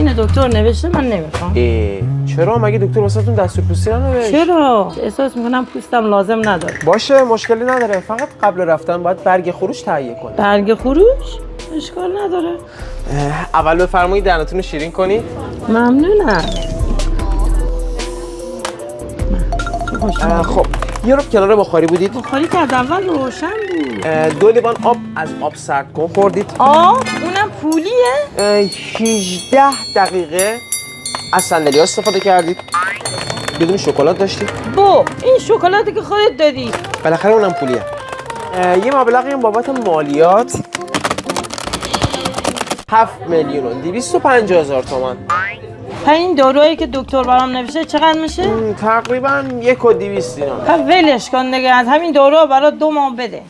همین دکتر نوشته من نمیخوام. چرا مگه دکتر واسهتون دستور پوستی ننوشت؟ چرا؟ احساس میکنم پوستم لازم نداره. باشه مشکلی نداره، فقط قبل رفتن باید برگ خروج تهیه کنید. برگ خروج؟ اشکال نداره. اول بفرمایید دهنتون رو شیرین کنید. ممنونم. خب یه رو کنار بخاری بودید. بخاری که از اول روشن بود. 2 لیوان آب از آب سرد کن خوردید. اونم پولیه؟ 18 دقیقه از صندلی استفاده کردید. بدون شکلات داشتید. این شکلاتی که خودت دادی. بالاخره اونم پولیه. یه مبلغی هم بابت مالیات 7,250,000 تومان. این داروهایی که دکتر برام نوشته چقدر میشه؟ تقریبا 1,200 دینار. ولش کن دیگه، از همین داروها برات 2 ماه بده.